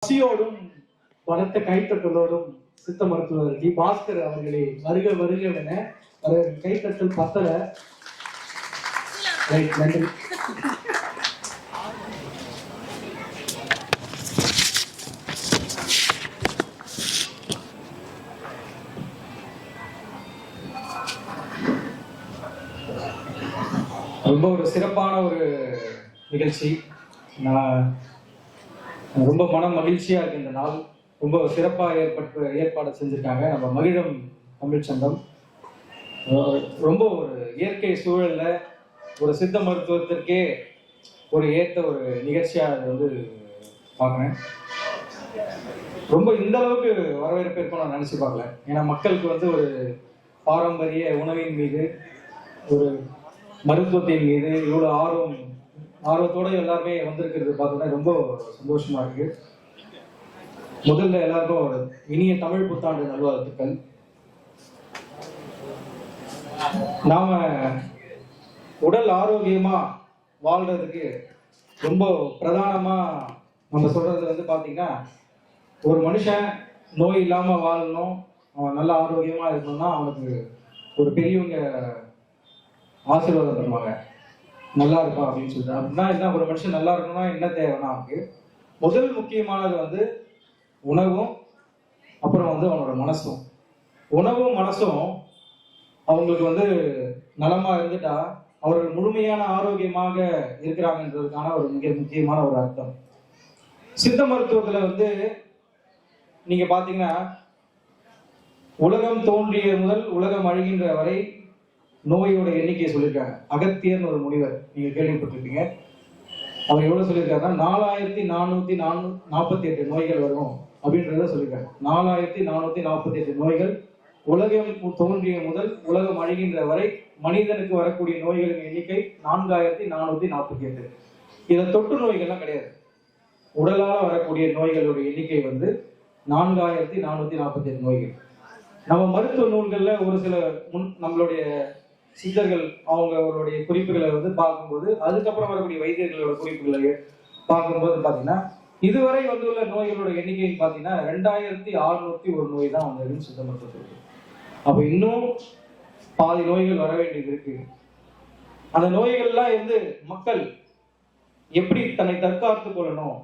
பசியோடும் பலத்த கைத்தட்டலோடும் சித்த மருத்துவர் டி பாஸ்கர் அவர்களே வருக வருக என கைத்தட்டல் பத்தல. நன்றி. ரொம்ப ஒரு சிறப்பான ஒரு நிகழ்ச்சி. நான் ரொம்ப மன மகிழ்ச்சியா இருக்கு. இந்த நாள் ரொம்ப சிறப்பாக ஏற்பாடு செஞ்சிருக்காங்க நம்ம மகிழம் தமிழ் சங்கம். ரொம்ப ஒரு இயற்கை சூழல்ல ஒரு சித்த மருத்துவத்திற்கே ஒரு ஏற்ற ஒரு நிகழ்ச்சியா அதை பார்க்குறேன். ரொம்ப இந்த அளவுக்கு வரவேற்பு இருக்கும் நான் நினைச்சு பார்க்கல. ஏன்னா மக்களுக்கு ஒரு பாரம்பரிய உணவின் மீது ஒரு மருத்துவத்தின் மீது இவ்வளோ ஆர்வத்தோடு எல்லாருமே வந்திருக்கிறது பார்த்தோன்னா ரொம்ப சந்தோஷமா இருக்கு. முதல்ல எல்லாருக்கும் ஒரு இனிய தமிழ் புத்தாண்டு நல்வாழ்த்துக்கள். நாம உடல் ஆரோக்கியமா வாழ்றதுக்கு ரொம்ப பிரதானமா நம்ம சொல்றது பாத்தீங்கன்னா, ஒரு மனுஷன் நோய் இல்லாம வாழணும், அவன் நல்ல ஆரோக்கியமா இருக்கணும்னா அவனுக்கு ஒரு பெரியவங்க ஆசீர்வாதம் பண்ணுவாங்க, நல்லா இருப்பா அப்படின்னு சொல்லிட்டு. அப்படின்னா என்ன, ஒரு மனுஷன் நல்லா இருக்கணும்னா என்ன தேவைன்னா அவனுக்கு முதல் முக்கியமானது உணவும் அப்புறம் அவனோட மனசும். உணவும் மனசும் அவங்களுக்கு நலமா இருந்துட்டா அவர்கள் முழுமையான ஆரோக்கியமாக இருக்கிறாங்கன்றதுக்கான ஒரு மிக முக்கியமான ஒரு அர்த்தம். சித்த மருத்துவத்துல நீங்க பாத்தீங்கன்னா, உலகம் தோன்றிய முதல் உலகம் அழிகின்ற வரை நோயோட எண்ணிக்கையை சொல்லியிருக்காங்க. அகத்தியர்னு ஒரு முனிவர், நீங்க கேள்விப்பட்டிருப்பீங்க. அவர் எவ்வளவு சொல்லியிருக்காருன்னா 4448 நோய்கள் வரும் அப்படின்றத சொல்லியிருக்காங்க. 4448 நோய்கள் உலகம் தோன்றிய முதல் உலகம் அழிகின்ற வரை மனிதனுக்கு வரக்கூடிய நோய்களின் எண்ணிக்கை 4448. இதை தொற்று நோய்கள்லாம் கிடையாது. உடலால வரக்கூடிய நோய்களுடைய எண்ணிக்கை 4448 நோய்கள். நம்ம மருத்துவ நூல்கள்ல ஒரு சில நம்மளுடைய சித்தர்கள் அவங்களுடைய குறிப்புகளை பார்க்கும்போது, அதுக்கப்புறம் வரக்கூடிய வைத்தியர்களோட குறிப்புகளை பார்க்கும்போது பாத்தீங்கன்னா, இதுவரை வந்துள்ள நோய்களோட எண்ணிக்கை பாத்தீங்கன்னா 2601 நோய் தான் வந்ததுன்னு சித்த மருத்துவத்துக்கு. அப்ப இன்னும் பாதி நோய்கள் வர வேண்டியது இருக்கு. அந்த நோய்கள்லாம் மக்கள் எப்படி தன்னை தற்காத்துக் கொள்ளணும்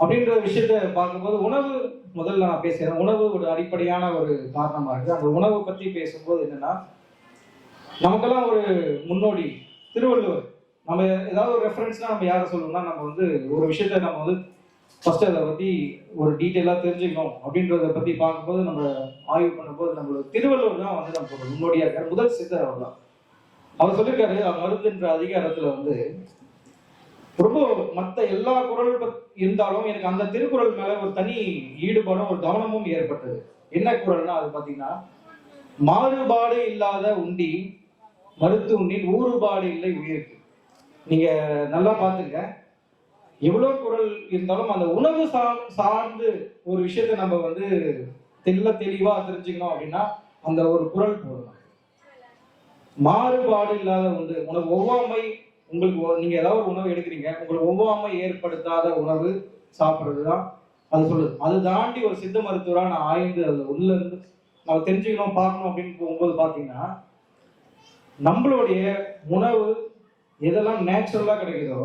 அப்படின்ற விஷயத்த பார்க்கும்போது, உணவு முதல்ல நான் பேசுறேன். உணவு ஒரு அடிப்படையான ஒரு காரணமா இருக்கு. அந்த உணவை பத்தி பேசும்போது என்னன்னா, நமக்கெல்லாம் ஒரு முன்னோடி திருவள்ளுவர். நம்ம ஏதாவது ஒரு ரெஃபரன்ஸ்னா நம்ம யாரை சொல்லணும்னா, நம்ம ஒரு விஷயத்த நம்ம ஃபர்ஸ்ட் அதை பத்தி ஒரு டீட்டெயிலா தெரிஞ்சுக்கணும் அப்படின்றத பத்தி பார்க்கும்போது, நம்ம ஆய்வு பண்ணும்போது நம்மளோட திருவள்ளுவர் தான் நமக்கு முன்னோடியா இருக்காரு. முதல் சித்தர் அவர் தான். அவர் சொல்லியிருக்காரு, மருந்துன்ற அதிகாரத்துல ரொம்ப மற்ற எல்லா குறள் இருந்தாலும் எனக்கு அந்த திருக்குறள் மேல ஒரு தனி ஈடுபாடும் ஒரு கவனமும் ஏற்பட்டது. என்ன குறள்னா அது பாத்தீங்கன்னா, மாறுபாடு இல்லாத உண்டி மருத்து உண்ணின் ஊறுபாடு இல்லை உயிருக்கு. நீங்க நல்லா பாத்துங்க, எவ்வளவு குறள் இருந்தாலும் அந்த உணவு சார்ந்து ஒரு விஷயத்த நம்ம தெளிவா தெரிஞ்சுக்கணும் அப்படின்னா அந்த ஒரு குறள் போடணும். மாறுபாடு இல்லாத உணவு ஒவ்வாமை. உங்களுக்கு நீங்க ஏதாவது ஒரு உணவு எடுக்கிறீங்க, உங்களுக்கு ஒவ்வாமை ஏற்படுத்தாத உணவு சாப்பிட்றதுதான் அது சொல்லுது. அது தாண்டி ஒரு சித்த மருத்துவரா நான் ஆய்ந்து அது உள்ள இருந்து நம்ம தெரிஞ்சுக்கணும் பார்க்கணும் அப்படின்னு போகும்போது பாத்தீங்கன்னா, நம்மளுடைய உணவு எதெல்லாம் நேச்சுரலா கிடைக்குதோ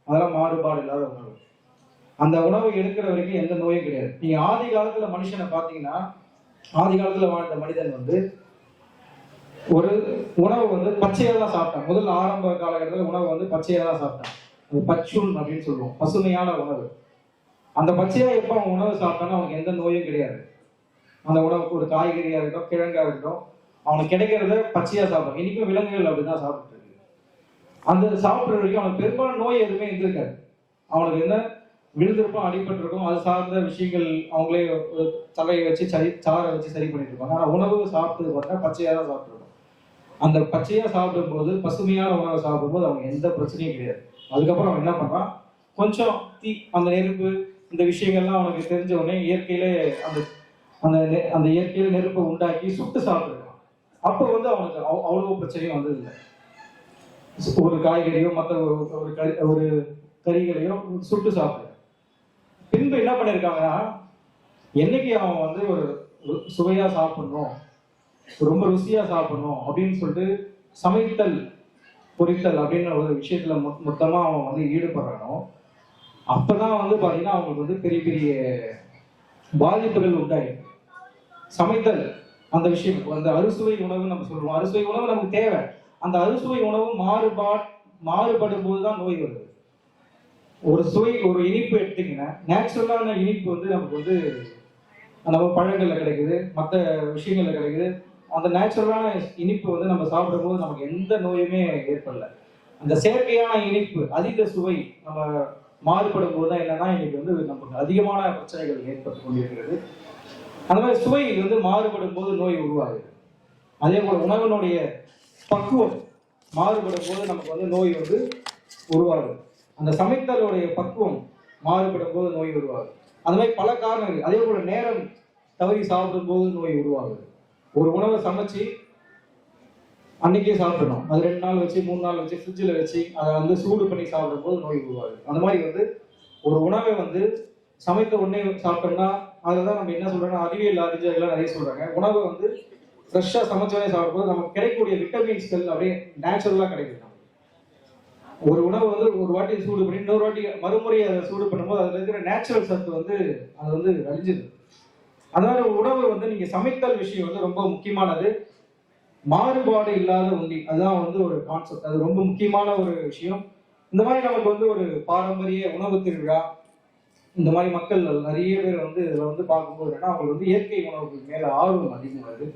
அதெல்லாம் மாறுபாடு இல்லாத உணவு. அந்த உணவை எடுக்கிற வரைக்கும் எந்த நோயும் கிடையாது. நீங்க ஆதி காலத்துல மனுஷனை பாத்தீங்கன்னா, ஆதி காலத்துல வாழ்ந்த மனிதன் ஒரு உணவு பச்சையா தான் சாப்பிட்டான். முதல் ஆரம்ப காலகட்டத்தில் உணவு பச்சையா தான் சாப்பிட்டான். அது பச்சுன் அப்படின்னு சொல்லுவோம், பசுமையான உணவு. அந்த பச்சையா எப்ப அவன் உணவு சாப்பிட்டான்னா அவனுக்கு எந்த நோயும் கிடையாது. அந்த உணவுக்கு ஒரு காய்கறியா இருக்கட்டும், கிழங்கா இருக்கட்டும், அவனுக்கு கிடைக்கிறத பச்சையா சாப்பிடும். இன்னைக்கும் விலங்குகள் அப்படிதான் சாப்பிட்டு இருக்கு. அந்த சாப்பிட்ற வரைக்கும் அவனுக்கு பெரும்பாலும் நோய் எதுவுமே இருந்திருக்காது. அவனுக்கு என்ன விழுந்திருப்போம், அடிபட்டிருக்கும், அது சார்ந்த விஷயங்கள் அவங்களே தலையை வச்சு சாரை வச்சு சரி பண்ணிட்டு இருப்பாங்க. ஆனா உணவு சாப்பிட்டு பார்த்தா பச்சையா தான் சாப்பிட்டுருக்கும். அந்த பச்சையா சாப்பிடும் போது, பசுமையான உணவை சாப்பிடும்போது அவனுக்கு எந்த பிரச்சனையும் கிடையாது. அதுக்கப்புறம் அவன் என்ன பண்றான், கொஞ்சம் அந்த நெருப்பு இந்த விஷயங்கள்லாம் அவனுக்கு தெரிஞ்ச உடனே இயற்கையிலே அந்த இயற்கையில நெருப்பை உண்டாக்கி சுட்டு சாப்பிட்டுருக்கான். அப்போ அவனுக்கு அவ்வளவு பிரச்சனையும் வந்ததில்லை. ஒரு காய்கறியோ மற்ற ஒரு கறிகளையோ சுட்டு சாப்பிடுற பின்பு என்ன பண்ணியிருக்காங்கன்னா, என்னைக்கு அவன் வந்து ஒரு சுவையா சாப்பிடணும், ரொம்ப ருசியா சாப்பிடணும் அப்படின்னு சொல்லிட்டு சமைத்தல் பொரித்தல் அப்படின்ற ஒரு விஷயத்துல மொத்தமா அவன் வந்து ஈடுபடுறானோ, அப்பதான் வந்து பாத்தீங்கன்னா அவங்களுக்கு வந்து பெரிய பெரிய பாதிப்புகள் உண்டாயிருக்கு. சமைத்தல் அந்த விஷயம், அந்த அறுசுவை உணவு நம்ம சொல்லுவோம், அறுசுவை உணவு நமக்கு தேவை. அந்த அறுசுவை உணவு மாறுபடும் போதுதான் நோய் வருது. ஒரு சுவை, ஒரு இனிப்பு எடுத்தீங்கன்னா, நேச்சுரலான இனிப்பு வந்து நமக்கு வந்து நம்ம பழங்கள்ல கிடைக்குது, மற்ற விஷயங்கள்ல கிடைக்குது. அந்த நேச்சுரலான இனிப்பு வந்து நம்ம சாப்பிடும் போது நமக்கு எந்த நோயுமே ஏற்படல. அந்த செயற்கையான இனிப்பு, அதீத சுவை நம்ம மாறுபடும் போதுதான் என்னன்னா இன்னைக்கு வந்து நமக்கு அதிகமான பிரச்சனைகள் ஏற்பட்டு கொண்டிருக்கிறது. அந்த மாதிரி சுவை வந்து மாறுபடும் போது நோய் உருவாகுது. அதே போல உணவினுடைய பக்குவம் மாறுபடும் போது நமக்கு வந்து நோய் வந்து உருவாகுது. அந்த சமைத்தலுடைய பக்குவம் மாறுபடும் போது நோய் உருவாகுது. அந்த மாதிரி பல காரணங்கள். அதே போல நேரம் தவறி சாப்பிடும் போது நோய் உருவாகுது. ஒரு உணவை சமைச்சு அன்னைக்கே சாப்பிடணும், அது 2 நாள் வச்சு 3 நாள் வச்சு ஃப்ரிட்ஜில் வச்சு அதை வந்து சூடு பண்ணி சாப்பிடும் போது நோய் உருவாகுது. அந்த மாதிரி வந்து ஒரு உணவை வந்து சமைத்த உடனே சாப்பிட்டோம்னா, அதுதான் நம்ம என்ன சொல்றோம்னா, அறிவியல் அறிஞர்கள் நிறைய சொல்றாங்க, உணவை வந்து ஃப்ரெஷ்ஷாக சமைச்சோடனே சாப்பிடும்போது நமக்கு கிடைக்கக்கூடிய விட்டமின்ஸ்கள் அப்படியே நேச்சுரலாக கிடைக்குது. ஒரு உணவு வந்து ஒரு வாட்டி சூடு பண்ணி இன்னொரு வாட்டி மறுமுறை அதை சூடு பண்ணும்போது அதில் இருக்கிற நேச்சுரல் சத்து வந்து அது வந்து அழிஞ்சிது. அதனால உணவு வந்து நீங்க சமைத்தல் விஷயம் வந்து ரொம்ப முக்கியமானது. மாறுபாடு இல்லாத உண்டி, அதுதான் வந்து ஒரு கான்செப்ட். அது ரொம்ப முக்கியமான ஒரு விஷயம். இந்த மாதிரி நமக்கு வந்து ஒரு பாரம்பரிய உணவு திருவிழா, இந்த மாதிரி மக்கள் நிறைய பேர் வந்து இதுல வந்து பார்க்கும்போது என்னன்னா, அவங்களுக்கு வந்து இயற்கை உணவுக்கு மேல ஆர்வம் அதிகமாகுது.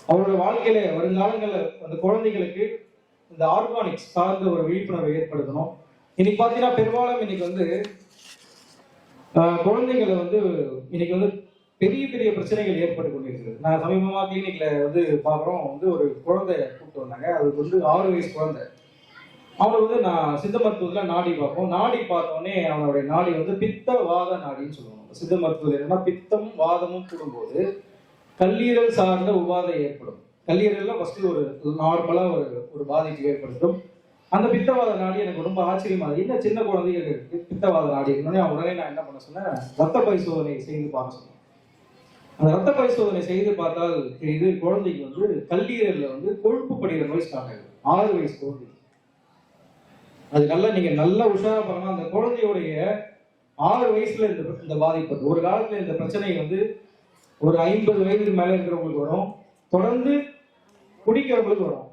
அவரோட வாழ்க்கையில வருங்காலங்களில் அந்த குழந்தைகளுக்கு இந்த ஆர்கானிக்ஸ் சார்ந்த ஒரு விழிப்புணர்வை ஏற்படுத்தணும். இன்னைக்கு பார்த்தீங்கன்னா பெரும்பாலும் இன்னைக்கு வந்து குழந்தைகளை வந்து இன்னைக்கு வந்து பெரிய பெரிய பிரச்சனைகள் ஏற்பட்டு கொண்டிருக்கிறது. நான் சமீபமாக கிளினிக்ல வந்து பார்க்குறோம், வந்து ஒரு குழந்தை கூப்பிட்டு வந்தாங்க. அதுக்கு வந்து 6 வயசு குழந்தை. அவனுக்கு வந்து நான் சித்த மருத்துவத்தில் நாடி பார்ப்போம். நாடி பார்த்தோடனே அவனுடைய நாடி வந்து பித்த வாத நாடின்னு சொல்லுவாங்க. சித்த மருத்துவத்தில் என்னன்னா, பித்தமும் வாதமும் கூடும்போது கல்லீரல் சார்ந்த உபாதை ஏற்படும். கல்லீரல்ல ஃபர்ஸ்ட் ஒரு நார்மலா ஒரு பாதிப்பு ஏற்படுத்தும். அந்த பித்தவாத நாடி எனக்கு ரொம்ப ஆச்சரியமா இருக்கு. என்ன சின்ன குழந்தைகளுக்கு பித்தவாத நாடி உடனே நான் என்ன பண்ண சொன்னேன், ரத்த பரிசோதனை செய்து பார்க்க சொன்னேன். அந்த ரத்த பரிசோதனை செய்து பார்த்தால் இது குழந்தைக்கு வந்து கல்லீரல்ல வந்து கொழுப்பு படிகிற நோய் ஸ்டார்ட் ஆகுது. 6 வயசு குழந்தை. அது நல்லா நீங்க நல்லா உஷாரா பண்ணலாம். அந்த குழந்தையுடைய 6 வயசுல இந்த பாதிப்பு. ஒரு காலத்துல இந்த பிரச்சனை வந்து ஒரு 50 வயதுக்கு மேல இருக்கிறவங்களுக்கு வரும், தொடர்ந்து குடிக்கிறவங்களுக்கு வரும்.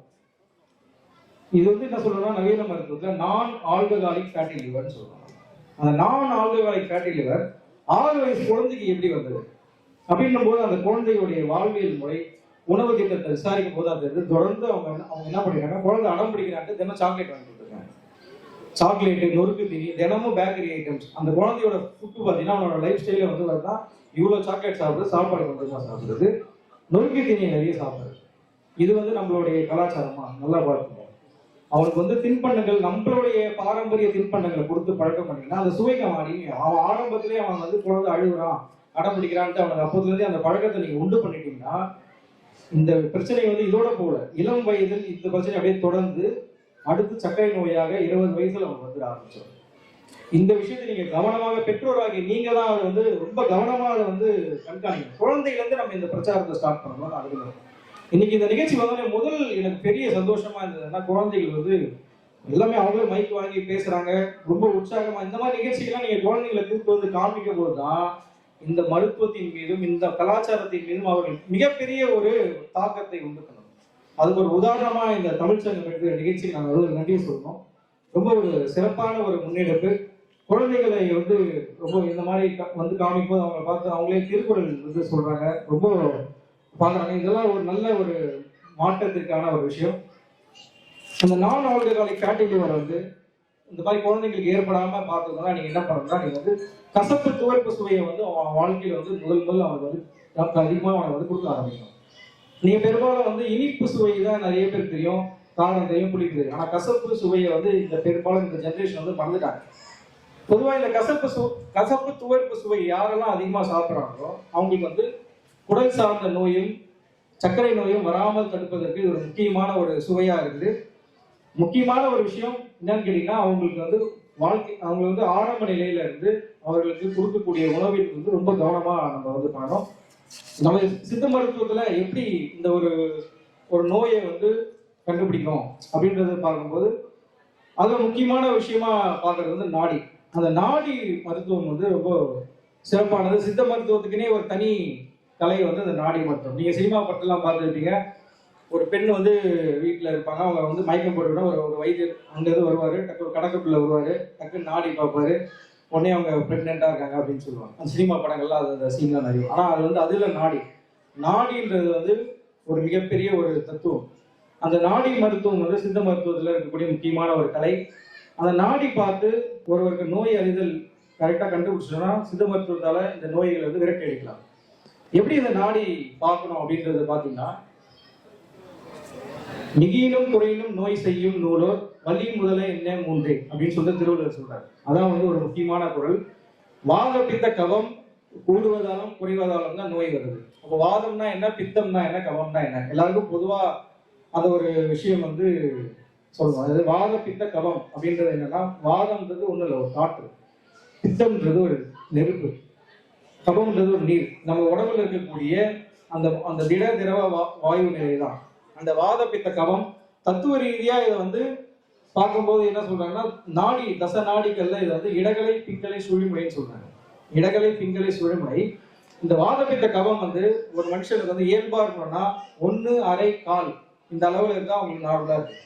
இது வந்து என்ன சொல்றோம்னா, நவீன மருத்துவத்துல நான் ஆல்கஹாலிக் ஃபேட்டி லிவர்னு சொல்றாங்க. அந்த நான் ஆல்கஹாலிக் ஃபேட்டி லிவர் 6 வயசு குழந்தைக்கு எப்படி வந்தது அப்படின்னும் போது, அந்த குழந்தையுடைய வாழ்வியல் முறை, உணவு திட்டத்தை விசாரிக்கும் போது அது தொடர்ந்து அவங்க என்ன பண்ணிருக்காங்க, குழந்தை அடம் பிடிக்கிறாங்க, தினம் சாக்லேட் வாங்கி கொடுத்துருக்காங்க. சாக்லேட்டு, நொறுக்கு தீனி, தினமும் பேக்கரி ஐட்டம்ஸ். அந்த குழந்தையோட ஃபுட்டு பார்த்தீங்கன்னா அவனோட லைஃப் ஸ்டைல வந்து பார்த்தா இவ்வளோ சாக்லேட் சாப்பிடுறது, சாப்பாடு கொஞ்சமாக சாப்பிடுறது, நொறுக்கு தீனியை நிறைய சாப்பிடுறது. இது வந்து நம்மளுடைய கலாச்சாரமா நல்லா பார்க்கணும். அவனுக்கு வந்து தின்பண்டங்கள், நம்மளுடைய பாரம்பரிய தின்பண்டங்களை கொடுத்து பழக்கம் பண்ணிங்கன்னா அந்த சுவைக்கு அவன் ஆரம்பத்திலேயே அவன் வந்து குழந்தை அழுகுறான், அடம் பிடிக்கிறான்ட்டு அவனுக்கு அப்போதுலேருந்தே அந்த பழக்கத்தை நீங்க உண்டு பண்ணிட்டீங்கன்னா இந்த பிரச்சனை வந்து இதோட போல இளம் வயதில் இந்த பிரச்சனை அப்படியே தொடர்ந்து அடுத்து சர்க்கரை நோயாக 20 வயசுல அவன் வந்து ஆரம்பிச்சிடும். இந்த விஷயத்தை நீங்க கவனமாக பெற்றோராகி நீங்க தான் அதை வந்து ரொம்ப கவனமாக அதை வந்து கண்காணிக்கணும். குழந்தையில இருந்து நம்ம இந்த பிரச்சாரத்தை ஸ்டார்ட் பண்ணணும். அதுக்கு இன்னைக்கு இந்த நிகழ்ச்சி வந்தோடனே முதல் எனக்கு பெரிய சந்தோஷமா இருந்ததுன்னா, குழந்தைகள் வந்து எல்லாமே அவங்களே மைக் வாங்கி பேசுறாங்க, ரொம்ப உற்சாகமா. இந்த மாதிரி நிகழ்ச்சிகள்லாம் நீங்க குழந்தைங்களை கூப்பிட்டு வந்து காண்பிக்கும் போதுதான் இந்த மருத்துவத்தின் மீதும் இந்த கலாச்சாரத்தின் மீதும் அவர்கள் மிகப்பெரிய ஒரு தாக்கத்தை உண்டு பண்ணணும். அதுக்கு ஒரு உதாரணமா இந்த தமிழ்ச்சங்கம் எடுக்கிற நிகழ்ச்சி நாங்கள் வந்து நன்றி சொல்லணும். ரொம்ப ஒரு சிறப்பான ஒரு முன்னெடுப்பு. குழந்தைகளை வந்து ரொம்ப இந்த மாதிரி வந்து காமிக்கும் போது அவங்களை பார்த்து அவங்களே திருக்குறள் வந்து சொல்றாங்க, ரொம்ப பார்க்குறாங்க. இதெல்லாம் ஒரு நல்ல ஒரு மாற்றத்திற்கான ஒரு விஷயம். அந்த நான் ஆல்கஹாலிக் ஃபேட்டி லிவர் வந்து இந்த மாதிரி குழந்தைங்களுக்கு ஏற்படாம பார்த்ததுனால நீங்க என்ன பண்ணணும்னா, நீங்க வந்து கசப்பு துவர்ப்பு சுவையை வந்து அவன் வாழ்க்கையில வந்து முதல் அவனுக்கு வந்து அதிகமாக அவனை வந்து கொடுக்க ஆரம்பிக்கணும். நீங்க பெரும்பாலும் வந்து இனிப்பு சுவை தான் நிறைய பேர் தெரியும், காரம் தெரியும், புளிப்பு தெரியும். ஆனா கசப்பு சுவையை வந்து இந்த பெரும்பாலும் இந்த ஜென்ரேஷன் வந்து மறந்துட்டாங்க. பொதுவாக இந்த கசப்பு துவர்ப்பு சுவை யாரெல்லாம் அதிகமா சாப்பிட்றாங்களோ அவங்களுக்கு வந்து குடல் சார்ந்த நோயும் சர்க்கரை நோயும் வராமல் தடுப்பதற்கு ஒரு முக்கியமான ஒரு சுவையா இருக்குது. முக்கியமான ஒரு விஷயம் என்னன்னு கேட்டீங்கன்னா, அவங்களுக்கு வந்து அவங்க வந்து ஆரம்ப நிலையில இருந்து அவர்களுக்கு கொடுக்கக்கூடிய உணவில் வந்து ரொம்ப கவனமா நம்ம வந்து பண்ணணும். நம்ம சித்த மருத்துவத்துல எப்படி இந்த ஒரு ஒரு நோயை வந்து கண்டுபிடிக்கணும் அப்படின்றத பார்க்கும்போது அதுல முக்கியமான விஷயமா பார்க்கறது வந்து நாடி. அந்த நாடி மருத்துவம் வந்து ரொம்ப சிறப்பானது. சித்த மருத்துவத்துக்குன்னே ஒரு தனி கலை வந்து அந்த நாடி மருத்துவம். நீங்க சினிமா படத்தெல்லாம் பார்த்துருப்பீங்க. ஒரு பெண் வந்து வீட்டில் இருப்பாங்க, அவங்க வந்து மயக்கம் போட்டுவிட ஒரு ஒரு வைத்தியர் அங்கேருந்து வருவார், டக்கு ஒரு கணக்குக்குள்ளே வருவார், டக்குன்னு நாடி பார்ப்பாரு, உடனே அவங்க ப்ரெக்னெண்ட்டாக இருக்காங்க அப்படின்னு சொல்லுவாங்க. அந்த சினிமா படங்கள்லாம் அது அந்த சீன்லாம் நிறைய. ஆனால் அது வந்து அதில் நாடி நாடின்றது வந்து ஒரு மிகப்பெரிய ஒரு தத்துவம். அந்த நாடி மருத்துவம் வந்து சித்த மருத்துவத்தில் இருக்கக்கூடிய முக்கியமான ஒரு கலை. அந்த நாடி பார்த்து ஒருவருக்கு நோய் அறிதல் கரெக்டாக கண்டுபிடிச்சோம்னா சித்த மருத்துவத்தால் இந்த நோய்களை வந்து விரட்டி அடிக்கலாம். எப்படி இந்த நாடி பார்க்கணும் அப்படின்றத பார்த்தீங்கன்னா, மிகினும் குறையினும் நோய் செய்யும் நூலோர் வலி முதல என்ன மூன்றே அப்படின்னு சொல்லிட்டு திருவள்ளுவர் சொல்றாரு. அதான் வந்து ஒரு முக்கியமான குறள். வாத பித்த கவம் கூடுவதாலும் குறைவதாலும் தான் நோய் வருது. அப்போ வாதம்னா என்ன, பித்தம்னா என்ன, கவம்னா என்ன, எல்லாருக்கும் பொதுவா அந்த ஒரு விஷயம் வந்து சொல்லுவோம். அது வாத பித்த கவம் அப்படின்றது என்னன்னா, வாதம்ன்றது ஒண்ணு இல்லை, ஒரு காற்று. பித்தம்ன்றது ஒரு நெருப்பு. கவம்ன்றது ஒரு நீர். நம்ம உடம்புல இருக்கக்கூடிய அந்த அந்த திட திரவ வாயு நிலை தான் அந்த வாத பித்த கவம். தத்துவ ரீதியா இதை வந்து பார்க்கும்போது என்ன சொல்றாங்கன்னா, நாடி தச நாடிகள்ல இதை வந்து இடகலை பிங்களை சுழிமுறைன்னு சொல்றாங்க. இடகலை பிங்களை சுழிமுறை. இந்த வாத பித்த கவம் வந்து ஒரு மனுஷனுக்கு வந்து இயல்பா இருக்கணும்னா 1 1/2 கால் இந்த அளவுல இருந்தா அவங்களுக்கு நார்மலா இருக்கு.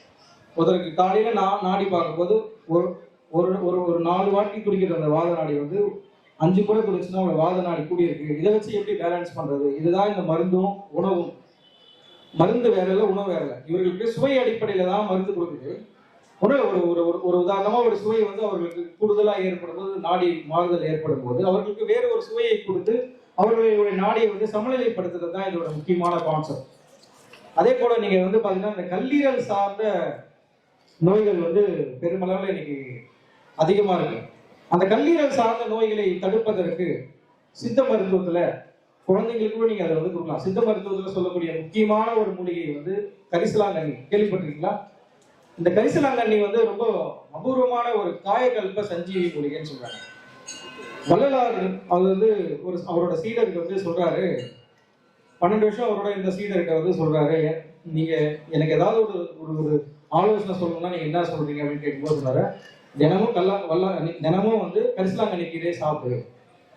ஒருத்தருக்கு காலையில நாடி பார்க்கும்போது ஒரு ஒரு ஒரு 4 வாட்டி குடிக்கிற அந்த வாத நாடி வந்து 5 கூட குடிச்சுன்னா அவங்க வாத நாடி கூடி இருக்கு. இதை வச்சு எப்படி பேலன்ஸ் பண்றது? இதுதான் இந்த மருந்தும் உணவும். மருந்து வேற இல்லை, உணவு வேற இல்லை. இவர்களுக்கு சுவை அடிப்படையில தான் மருந்து கொடுக்குது. ஒரு ஒரு உதாரணமா ஒரு சுவை வந்து அவர்களுக்கு கூடுதலா ஏற்படும் போது, நாடி மாறுதல் ஏற்படும் போது அவர்களுக்கு வேறு ஒரு சுவையை கொடுத்து அவர்களுடைய நாடியை வந்து சமநிலைப்படுத்துறது தான் இதோட முக்கியமான கான்செப்ட். அதே போல நீங்க வந்து பாத்தீங்கன்னா, இந்த கல்லீரல் சார்ந்த நோய்கள் வந்து பெருமளவில் இன்னைக்கு அதிகமா இருக்கு. அந்த கல்லீரல் சார்ந்த நோய்களை தடுப்பதற்கு சித்த மருத்துவத்துல குழந்தைங்களுக்கு நீங்க அதை வந்து கொடுக்கலாம். சித்த மருத்துவத்துல சொல்லக்கூடிய முக்கியமான ஒரு மூலிகை வந்து கரிசலாங்கண்ணி. கேள்விப்பட்டிருக்கீங்களா? இந்த கரிசலாங்கண்ணி வந்து ரொம்ப அபூர்வமான ஒரு காயகல்ப சஞ்சீவி மூலிகைன்னு சொல்றாங்க. வள்ளலார் அது வந்து ஒரு அவரோட சீடருக்கு வந்து சொல்றாரு, 12 வருஷம் அவரோட இந்த சீடர்கிட்ட வந்து சொல்றாரு, நீங்க எனக்கு ஏதாவது ஒரு ஒரு ஆலோசனை சொல்லணும்னா நீங்க என்ன சொல்றீங்க அப்படின்னு கேட்கும்போது சொன்னாரு, தினமும் தினமும் வந்து கரிசலாங்கண்ணி கீரையை சாப்பிடு.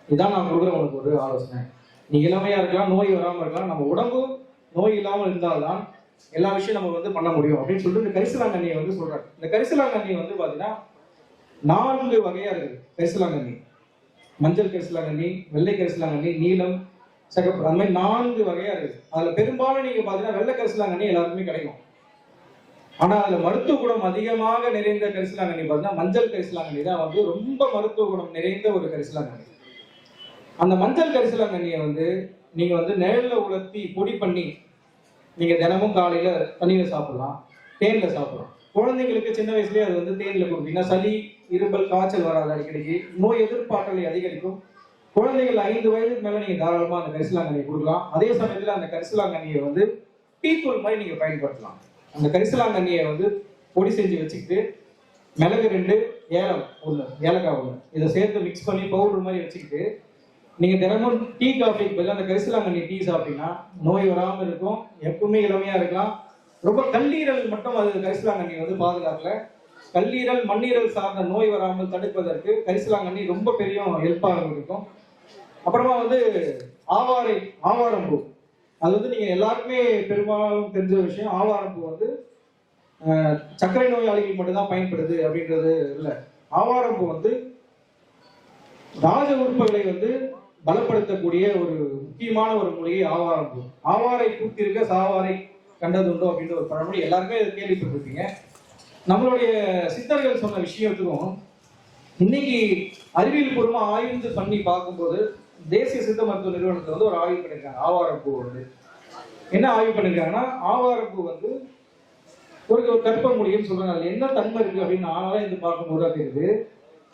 இதான் நான் கொடுக்குற உனக்கு ஒரு ஆலோசனை. நீ இளமையா இருக்கலாம், நோய் வராமல் இருக்கலாம், நம்ம உடம்பு நோய் இல்லாமல் இருந்தால்தான் எல்லா விஷயம் நம்ம வந்து பண்ண முடியும் அப்படின்னு சொல்லிட்டு இந்த கரிசலாங்கண்ணியை வந்து சொல்றாரு. இந்த கரிசலாங்கண்ணி வந்து பாத்தீங்கன்னா 4 வகையா இருக்குது. கரிசலாங்கண்ணி மஞ்சள் கரிசலாங்கண்ணி, வெள்ளை கரிசலாங்கண்ணி, நீலம், சிகப்பு, அந்த மாதிரி 4 வகையா இருக்கு. அதுல பெரும்பாலும் நீங்க பாத்தீங்கன்னா வெள்ளை கரிசலாங்கண்ணி எல்லாருக்குமே கிடைக்கும். ஆனா அதுல மருத்துவ குணம் அதிகமாக நிறைந்த கரிசலாங்கண்ணி பாத்தீங்கன்னா மஞ்சள் கரிசலாங்கண்ணி தான் வந்து ரொம்ப மருத்துவ குணம் நிறைந்த ஒரு கரிசலாங்கண்ணி. அந்த மஞ்சள் கரிசலாங்கண்ணியை வந்து நீங்க வந்து நிழல்ல உலர்த்தி பொடி பண்ணி நீங்க தினமும் காலையில தண்ணியில சாப்பிடலாம், தேன்ல சாப்பிடலாம். குழந்தைங்களுக்கு சின்ன வயசுலயே அது வந்து தேன்ல கொடுத்தீங்கன்னா சளி, இரும்பல், காய்ச்சல் வராது, அடிக்கடிக்கு நோய் எதிர்ப்பாற்றலை அதிகரிக்கும். குழந்தைகள் 5 வயதுக்கு மேல நீங்க தாராளமா அந்த கரிசலாங்கண்ணியை கொடுக்கலாம். அதே சமயத்துல அந்த கரிசலாங்கண்ணியை வந்து டீத்தூள் மாதிரி நீங்க பயன்படுத்தலாம். அந்த கரிசலாங்கண்ணியை வந்து பொடி செஞ்சு வச்சுக்கிட்டு மிளகு 2, ஏலம் 1, ஏலக்காய் 1 இதை சேர்த்து மிக்ஸ் பண்ணி பவுடர் மாதிரி வச்சுக்கிட்டு நீங்க தினமும் டீ காஃபிக்கு பதிலாக அந்த கரிசலாங்கண்ணி டீ சாப்பிட்டீங்கன்னா நோய் வராமல் இருக்கும், எப்பவுமே இளமையா இருக்கலாம். ரொம்ப கல்லீரல் மட்டும் அது கரிசலாங்கண்ணி வந்து பாதுகாக்கல. கல்லீரல், மண்ணீரல் சார்ந்த நோய் வராமல் தடுப்பதற்கு கரிசலாங்கண்ணி ரொம்ப பெரிய ஹெல்ப்பாக இருக்கும். அப்புறமா வந்து ஆவாரம்பூ. அது வந்து நீங்க எல்லாருக்குமே பெரும்பாலும் தெரிஞ்ச விஷயம். ஆவாரம்பூ வந்து சர்க்கரை நோயாளிகள் மட்டும்தான் பயன்படுது அப்படின்றது இல்லை. ஆவாரம்பூ வந்து ராஜ உறுப்புகளை வந்து பலப்படுத்தக்கூடிய ஒரு முக்கியமான ஒரு மூலிகை ஆவாரம்பூ. ஆவாரை பூத்திருக்க சாவாரை கண்டதுண்டோ அப்படின்ற ஒரு பழமொழி எல்லாருமே கேள்விப்பட்டிருப்பீங்க. நம்மளுடைய சித்தர்கள் சொன்ன விஷயத்துக்கும் இன்னைக்கு அறிவியல் பூர்வமா ஆய்வு பண்ணி பார்க்கும்போது தேசிய சித்த மருத்துவ நிறுவனத்துல வந்து ஒரு ஆய்வு பண்ணிருக்காங்க. ஆவாரம்பூ வந்து என்ன ஆய்வு பண்ணிருக்காங்கன்னா, ஆவாரம்பூ வந்து ஒரு கற்ப மூலிகைன்னு சொல்றாங்க. அதுல என்ன தன்மை இருக்கு அப்படின்னு ஆராய்ந்து பார்க்கும்போது தெரியுது,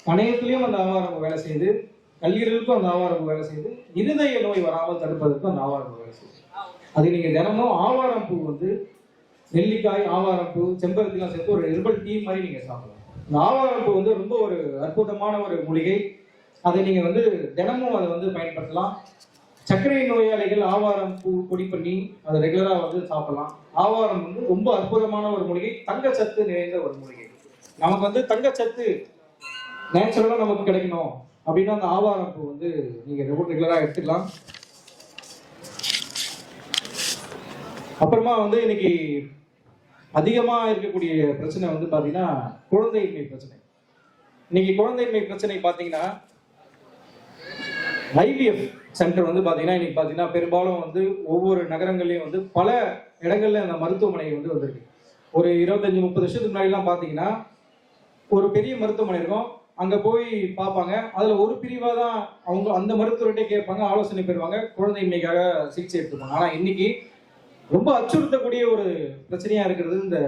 கணையத்திலையும் அந்த ஆவாரம்பூ வேலை செய்யுது, கல்லீரலுக்கும் அந்த ஆவாரம்பூ வேலை செய்யுது, இருதய நோய் வராமல் தடுப்பதற்கும் அந்த ஆவாரம்பூ வேலை செய்யுது. அது நீங்க தினமும் ஆவாரம்பூ வந்து நெல்லிக்காய், ஆவாரம்பூ, செம்பருத்திலாம் சேர்த்து ஒரு ஹெர்பல் டீ மாதிரி நீங்க சாப்பிடலாம். இந்த ஆவாரம்பூ வந்து ரொம்ப ஒரு அற்புதமான ஒரு மூலிகை. அதை நீங்க வந்து தினமும் அதை வந்து பயன்படுத்தலாம். சர்க்கரை நோயாளிகள் ஆவாரம் பூ பொடி பண்ணி அதை ரெகுலரா வந்து சாப்பிடலாம். ஆவாரம் வந்து ரொம்ப அற்புதமான ஒரு மூலிகை, தங்கச்சத்து நிறைந்த ஒரு மூலிகை. நமக்கு வந்து தங்கச்சத்து நேச்சுரலா நமக்கு கிடைக்கணும் அப்படின்னா அந்த ஆவாரம் பூ வந்து நீங்க ரெகுலரா எடுத்துக்கலாம். அப்புறமா வந்து இன்னைக்கு அதிகமா இருக்கக்கூடிய பிரச்சனை வந்து பாத்தீங்கன்னா குழந்தையின்மை பிரச்சனை. இன்னைக்கு குழந்தையின்மை பிரச்சனை பாத்தீங்கன்னா ஐவிஎஃப் சென்டர் வந்து பாத்தீங்கன்னா இன்னைக்கு பாத்தீங்கன்னா பெரும்பாலும் வந்து ஒவ்வொரு நகரங்கள்லயும் வந்து பல இடங்கள்ல அந்த மருத்துவமனை வந்து வந்திருக்கு. ஒரு 25-30 வருஷத்துக்கு முன்னாடி எல்லாம் பாத்தீங்கன்னா ஒரு பெரிய மருத்துவமனை இருக்கும், அங்க போய் பார்ப்பாங்க, அதுல ஒரு பிரிவா தான் அவங்க அந்த மருத்துவர்கிட்ட கேட்பாங்க, ஆலோசனை பெறுவாங்க, குழந்தையின்மைக்காக சிகிச்சை எடுத்துப்பாங்க. ஆனா இன்னைக்கு ரொம்ப அச்சுறுத்தக்கூடிய ஒரு பிரச்சனையா இருக்கிறது இந்த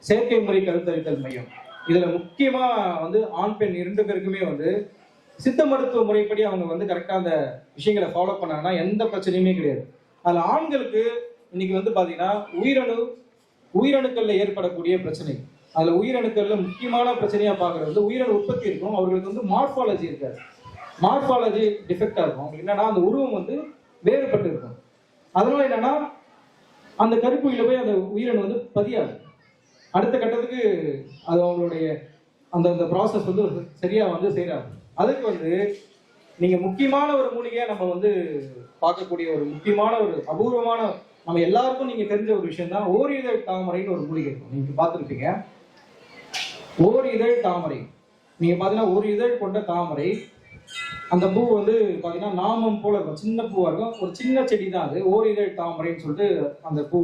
செயற்கை முறை கருத்தரித்தல் மையம். இதுல முக்கியமா வந்து ஆண் பெண் 2 பேருக்குமே வந்து சித்த மருத்துவ முறைப்படி அவங்க வந்து கரெக்டா அந்த விஷயங்களை ஃபாலோ பண்ணாங்கன்னா எந்த பிரச்சனையுமே கிடையாது. அதுல ஆண்களுக்கு இன்னைக்கு வந்து பாத்தீங்கன்னா உயிரணுக்கள்ல ஏற்படக்கூடிய பிரச்சனை. அதுல உயிரணுக்கள்ல முக்கியமான பிரச்சனையா பாக்குறது வந்து உயிரணு உற்பத்தி இருக்கும், அவர்களுக்கு வந்து மார்பாலஜி இருக்காது, மார்பாலஜி டிஃபெக்டா இருக்கும். அவங்களுக்கு என்னன்னா அந்த உருவம் வந்து வேறுபட்டு இருக்கும். அதனால என்னன்னா அந்த கருப்புயில போய் அந்த உயிரணு வந்து பதியாது, அடுத்த கட்டத்துக்கு அது அவங்களுடைய அந்த அந்த ப்ராசஸ் வந்து சரியா வந்து செய்யறாங்க. அதுக்கு வந்து நீங்க முக்கியமான ஒரு மூலிகையா நம்ம வந்து பார்க்கக்கூடிய ஒரு முக்கியமான ஒரு அபூர்வமான நம்ம எல்லாருக்கும் நீங்க தெரிஞ்ச ஒரு விஷயம் தான் ஓர் இதழ் தாமரைன்னு ஒரு மூலிகை இருக்கும். நீங்க பார்த்துருப்பீங்க ஓர் இதழ் தாமரை. நீங்க பாத்தீங்கன்னா ஒரு இதழ் கொண்ட தாமரை, அந்த பூ வந்து பாத்தீங்கன்னா நாமம் போல இருக்கும், சின்ன பூவா இருக்கும், ஒரு சின்ன செடி தான் அது, ஓர் இதழ் தாமரைன்னு சொல்லிட்டு அந்த பூ.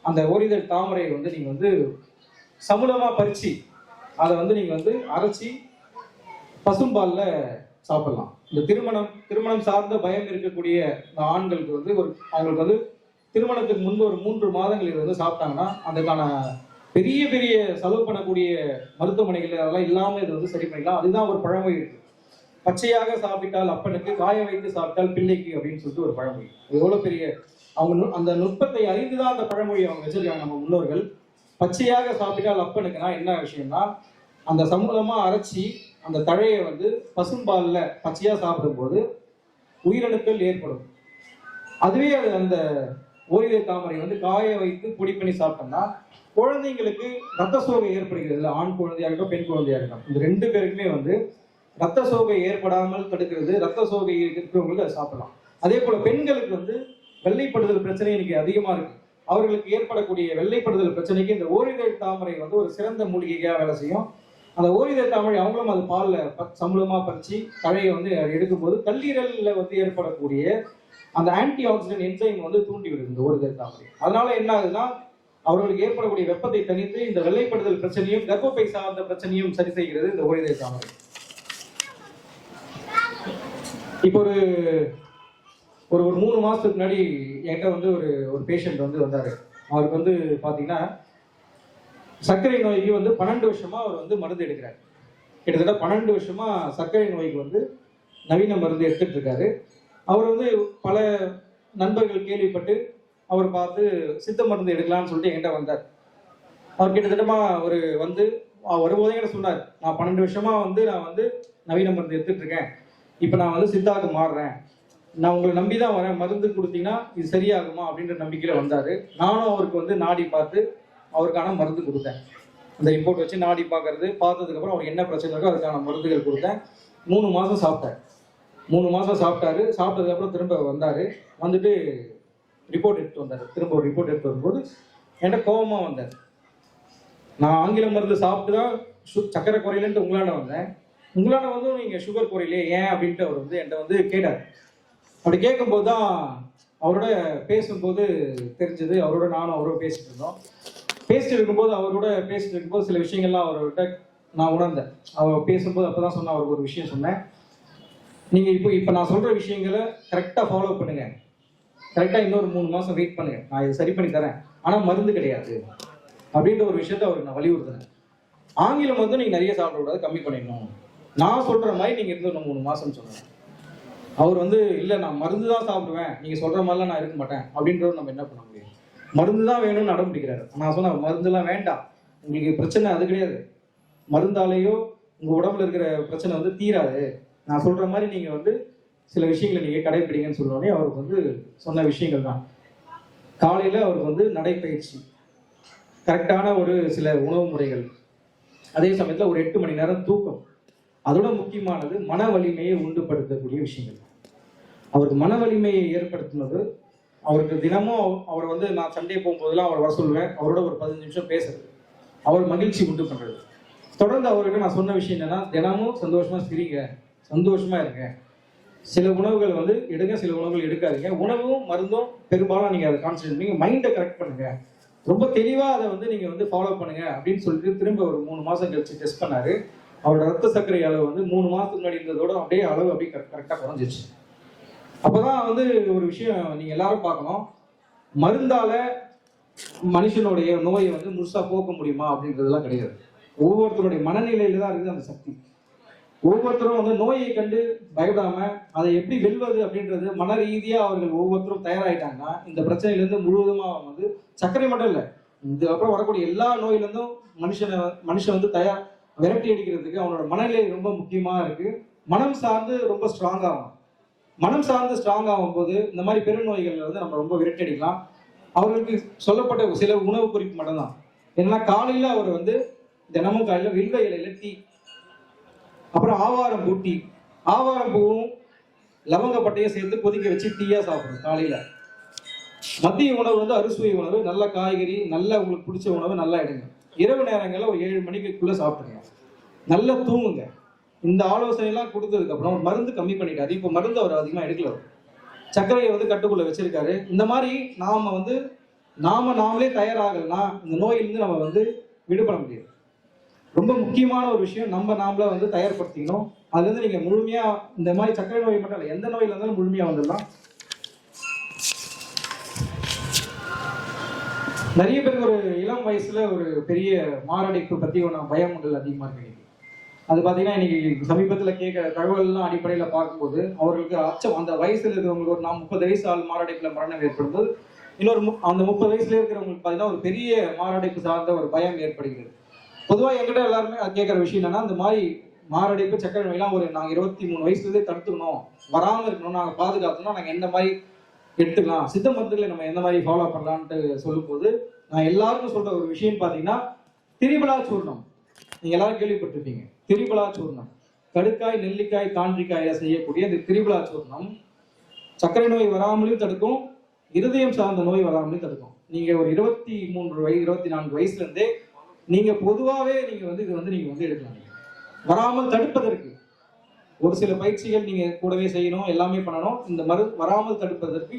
அந்த ஓர் இதழ் தாமரையை வந்து நீங்க வந்து சமூலமா பறிச்சு அதை வந்து நீங்க வந்து அரைச்சி பசும்பால்ல சாப்பிடலாம். இந்த திருமணம் சார்ந்த பயம் இருக்கக்கூடிய இந்த ஆண்களுக்கு வந்து அவங்களுக்கு வந்து திருமணத்துக்கு முன்பு ஒரு 3 மாதங்கள் இது வந்து சாப்பிட்டாங்கன்னா அதுக்கான பெரிய பெரிய செலவு பண்ணக்கூடிய மருத்துவமனைகள் அதெல்லாம் இல்லாம இது வந்து சரி பண்ணிக்கலாம். அதுதான் ஒரு பழமொழி இருக்கு, பச்சையாக சாப்பிட்டால் அப்பனுக்கு, காய வைத்து சாப்பிட்டால் பிள்ளைக்கு அப்படின்னு சொல்லிட்டு ஒரு பழமொழி. எவ்வளவு பெரிய அவங்க அந்த நுட்பத்தை அறிந்துதான் அந்த பழமொழி அவங்க வச்சிருக்காங்க நம்ம முன்னோர்கள். பச்சையாக சாப்பிட்டால் அப்பனுக்குன்னா என்ன விஷயம்னா அந்த சமூலமா அரைச்சி அந்த தழையை வந்து பசும்பால்ல பச்சையா சாப்பிடும்போது உயிரணுக்கள் ஏற்படும். அதுவே அது அந்த ஓரிரை தாமரை வந்து காய வைத்து பொடி பண்ணி சாப்பிட்டோம்னா குழந்தைங்களுக்கு ரத்த சோகை ஏற்படுகிறது இல்லை, ஆண் குழந்தையாகட்டும் பெண் குழந்தையாகட்டும், இந்த 2 பேருக்குமே வந்து ரத்த சோகை ஏற்படாமல் தடுக்கிறது. ரத்த சோகை இருக்கிறவங்களுக்கு அதை சாப்பிடலாம். அதே போல பெண்களுக்கு வந்து வெள்ளைப்படுதல் பிரச்சனை இன்னைக்கு அதிகமா இருக்கு, அவர்களுக்கு ஏற்படக்கூடிய வெள்ளைப்படுதல் பிரச்சனைக்கு இந்த ஓரிதழ் தாமரை வந்து ஒரு சிறந்த மூலிகையாக வேலை செய்யும். அந்த ஓரிதழ் தாமரை அவங்களும் அது பாலில் சமூலமா பறிச்சு தழையை வந்து எடுக்கும்போது கல்லீரல்ல வந்து ஏற்படக்கூடிய அந்த ஆன்டி ஆக்சிடென்ட் என்சைம் வந்து தூண்டி விடுது இந்த ஓரிதழ் தாமரை. அதனால என்ன ஆகுதுன்னா அவர்களுக்கு ஏற்படக்கூடிய வெப்பத்தை தணித்து இந்த வெள்ளைப்படுதல் பிரச்சனையும் கர்ப்பப்பை சார்ந்த பிரச்சனையும் சரி செய்கிறது இந்த ஓரிதழ் தாமரை. இப்போ ஒரு 3 மாசத்துக்கு முன்னாடி என்கிட்ட வந்து ஒரு பேஷண்ட் வந்து வந்தாரு. அவருக்கு வந்து பாத்தீங்கன்னா சர்க்கரை நோய்க்கு வந்து 12 வருஷமா அவர் வந்து மருந்து எடுக்கிறார். கிட்டத்தட்ட 12 வருஷமா சர்க்கரை நோய்க்கு வந்து நவீன மருந்து எடுத்துட்டு இருக்காரு. அவர் வந்து பல நண்பர்கள் கேள்விப்பட்டு அவர் பார்த்து சித்த மருந்து எடுக்கலாம்னு சொல்லிட்டு என்கிட்ட வந்தார். அவர் கிட்டத்தட்டமா வரும்போதே என்கிட்ட சொன்னார், நான் 12 வருஷமா வந்து நான் வந்து நவீன மருந்து எடுத்துட்டு இருக்கேன், இப்போ நான் வந்து சித்தாவுக்கு மாறுறேன், நான் உங்களை நம்பி தான் வரேன், மருந்து கொடுத்தீங்கன்னா இது சரியாகுமா அப்படின்ற நம்பிக்கையில வந்தாரு. நானும் அவருக்கு வந்து நாடி பார்த்து அவருக்கான மருந்து கொடுத்தேன். அந்த ரிப்போர்ட் வச்சு நாடி பார்த்ததுக்கு அப்புறம் அவருக்கு என்ன பிரச்சனை இருக்கோ அதுக்கான மருந்துகள் கொடுத்தேன். 3 மாசம் சாப்பிட்டார். 3 மாசம் சாப்பிட்டாரு. சாப்பிட்டதுக்கு அப்புறம் திரும்ப வந்தாரு. வந்துட்டு ரிப்போர்ட் எடுத்து வந்தாரு. திரும்ப ஒரு ரிப்போர்ட் எடுத்து வரும்போது என்கிட்ட கோபமா வந்தார். நான் ஆங்கில மருந்து சாப்பிட்டு தான் சக்கரை குறையிலன்ட்டு உங்களாண்ட வந்தேன், உங்களாண்ட வந்து நீங்க சுகர் குறையிலே ஏன் அப்படின்ட்டு அவர் வந்து என்கிட்ட வந்து கேட்டார். அப்படி கேட்கும்போது தான் அவரோட பேசும்போது தெரிஞ்சது, அவரோட நானும் அவரோட பேசிட்டு இருந்தோம். பேசிட்டு இருக்கும்போது சில விஷயங்கள்லாம் அவர்கிட்ட நான் உணர்ந்தேன். அவர் பேசும்போது அப்பதான் சொன்ன அவருக்கு ஒரு விஷயம் சொன்னேன், நீங்க இப்போ நான் சொல்ற விஷயங்களை கரெக்டா ஃபாலோ பண்ணுங்க, கரெக்டா இன்னொரு 3 மாசம் வெயிட் பண்ணுங்க, நான் இதை சரி பண்ணி தரேன், ஆனா மருந்து கிடையாது அப்படின்ற ஒரு விஷயத்த அவருக்கு நான் வலியுறுத்தினேன். ஆங்கிலம் வந்து நீங்க நிறைய சாப்பிடக்கூடாது, கம்மி பண்ணிடணும், நான் சொல்ற மாதிரி நீங்க இருந்து 3 மாசம் சொன்னேன். அவர் வந்து இல்ல நான் மருந்து தான் சாப்பிடுவேன், நீங்க சொல்ற மாதிரிலாம் நான் இருக்க மாட்டேன் அப்படின்றது நம்ம என்ன பண்ண முடியும், மருந்து தான் வேணும்னு அடம் பிடிக்கிறாரு. நான் சொன்னேன் மருந்துலாம் வேண்டாம், உங்களுக்கு பிரச்சனை அது கிடையாது, மருந்தாலேயோ உங்க உடம்புல இருக்கிற பிரச்சனை வந்து தீராது, நான் சொல்ற மாதிரி நீங்க வந்து சில விஷயங்களை நீங்க கடைபிடிங்கன்னு சொன்னோடனே அவருக்கு வந்து சொன்ன விஷயங்கள் தான். காலையில அவருக்கு வந்து நடைப்பயிற்சி, கரெக்டான ஒரு சில உணவு முறைகள், அதே சமயத்துல ஒரு 8 மணி நேரம் தூக்கம், அதோட முக்கியமானது மன வலிமையை உண்டுபடுத்தக்கூடிய விஷயங்கள். அவருக்கு மன வலிமையை ஏற்படுத்தினது, அவருக்கு தினமும் அவர் வந்து நான் சண்டே போகும்போதெல்லாம் அவர் வர சொல்லுவேன், அவரோட ஒரு 15 நிமிஷம் பேசுறது, அவர் மகிழ்ச்சி உண்டு பண்றது. தொடர்ந்து அவருக்கு நான் சொன்ன விஷயம் என்னன்னா, தினமும் சந்தோஷமா சிரிங்க, சந்தோஷமா இருங்க. சில உணவுகள் வந்து எடுங்க, சில உணவுகள் எடுக்காதீங்க. உணவும் மருந்தும் பெரும்பாலும் நீங்க அதை கான்சன்ட்ரேட் பண்ணி மைண்டை கரெக்ட் பண்ணுங்க, ரொம்ப தெளிவா அதை வந்து நீங்க வந்து ஃபாலோ பண்ணுங்க அப்படின்னு சொல்லிட்டு திரும்ப ஒரு 3 மாசம் கழிச்சு டெஸ்ட் பண்ணாரு. அவரோட ரத்த சர்க்கரை அளவு வந்து 3 மாசத்துக்கு முன்னாடி இருந்ததோட அப்படியே அளவு அப்படியே கரெக்டா குறைஞ்சிச்சு. அப்பதான் வந்து ஒரு விஷயம் நீங்க எல்லாரும் பார்க்கணும், மருந்தால மனுஷனுடைய நோயை வந்து முழுசா போக்க முடியுமா அப்படின்றதுலாம் கிடையாது. ஒவ்வொருத்தருடைய மனநிலையில தான் இருக்குது அந்த சக்தி. ஒவ்வொருத்தரும் வந்து நோயை கண்டு பயப்படாம அதை எப்படி வெல்வது அப்படின்றது மன ரீதியா அவர்கள் ஒவ்வொருத்தரும் தயாராயிட்டாங்கன்னா இந்த பிரச்சனையிலிருந்து முழுவதுமா வந்து சர்க்கரை மட்டும் இல்லை, இதுக்கப்புறம் வரக்கூடிய எல்லா நோயிலிருந்தும் மனுஷன் வந்து விரட்டி அடிக்கிறதுக்கு அவனோட மனநிலை ரொம்ப முக்கியமா இருக்கு. மனம் சார்ந்து ரொம்ப ஸ்ட்ராங் ஆகும். மனம் சார்ந்து ஸ்ட்ராங் ஆகும் போது இந்த மாதிரி பெருநோய்கள்ல வந்து நம்ம ரொம்ப விரட்டி அடிக்கலாம். அவர்களுக்கு சொல்லப்பட்ட சில உணவு குறிப்பு மட்டும்தான். ஏன்னா காலையில அவர் வந்து தினமும் காலையில வில்வ இலையில டீ, அப்புறம் ஆவாரம் பூ டீ, ஆவாரம் பூவும் லவங்கப்பட்டையும் சேர்த்து கொதிக்க வச்சு டீயா சாப்பிடணும் காலையில. மதிய உணவு வந்து அறுசுவை உணவு, நல்ல காய்கறி, நல்ல உங்களுக்கு பிடிச்ச உணவு நல்லா எடுங்க. இரவு நேரங்களில் ஒரு 7 மணிக்குள்ள சாப்பிடுங்க, நல்லா தூங்குங்க. இந்த ஆலோசனை எல்லாம் கொடுத்ததுக்கு அப்புறம் மருந்து கம்மி பண்ணிட்டாரு. இப்போ மருந்து அவர் அதிகமா எடுக்கல, சர்க்கரையை வந்து கட்டுக்குள்ள வச்சிருக்காரு. இந்த மாதிரி நாமளே தயாராகலன்னா இந்த நோயிலிருந்து நம்ம வந்து விடுபட முடியாது. ரொம்ப முக்கியமான ஒரு விஷயம், நாமள வந்து தயார்படுத்திக்கணும். அதுல இருந்து நீங்க முழுமையா இந்த மாதிரி சர்க்கரை நோய் மட்டும் இல்லை, எந்த நோயில இருந்தாலும் முழுமையா வந்துடலாம். நிறைய பேருக்கு ஒரு இளம் வயசுல ஒரு பெரிய மாரடைப்பு பத்தி பயமுண்டல் அதிகமா இருக்கு. அது பாத்தீங்கன்னா இன்னைக்கு சமீபத்துல கேட்கிற தகவல்லாம் அடிப்படையில பார்க்கும்போது அவர்களுக்கு அச்சம். அந்த வயசுல இருக்கிறவங்களுக்கு ஒரு 30 வயசு ஆள் மாரடைப்புல மரணம் ஏற்படும்போது இன்னொரு அந்த 30 வயசுல இருக்கிறவங்களுக்கு பாத்தீங்கன்னா ஒரு பெரிய மாரடைப்பு சார்ந்த ஒரு பயம் ஏற்படுகிறது. பொதுவா என்கிட்ட எல்லாருமே கேட்கிற விஷயம் என்னன்னா, இந்த மாதிரி மாரடைப்பு சக்கரை நோயெல்லாம் நாங்க 23 வயசுலேயே தடுத்துக்கணும், வராம இருக்கணும், நாங்க பாதுகாக்கணும், நாங்க எந்த மாதிரி எடுத்துக்கலாம், சித்த மருந்துகளை நம்ம எந்த மாதிரி ஃபாலோ பண்ணலான்ட்டு சொல்லும் போது நான் எல்லாருக்கும் சொல்ற ஒரு விஷயம் பாத்தீங்கன்னா, திரிபலா சூர்ணம். நீங்க எல்லாரும் கேள்விப்பட்டிருப்பீங்க, திரிபலா சூர்ணம். கடுக்காய், நெல்லிக்காய், தாண்டிக்காயில செய்யக்கூடிய இந்த திரிபலா சூர்ணம் சர்க்கரை நோய் வராமலையும் தடுக்கும், இருதயம் சார்ந்த நோய் வராமலையும் தடுக்கும். நீங்க ஒரு 24 வயசுல இருந்தே நீங்க பொதுவாகவே நீங்க வந்து இது வந்து நீங்க வந்து எடுக்கலாம். வராமல் தடுப்பதற்கு ஒரு சில பயிற்சிகள் நீங்க கூடவே செய்யணும், எல்லாமே பண்ணணும். இந்த வராமல் தடுப்பதற்கு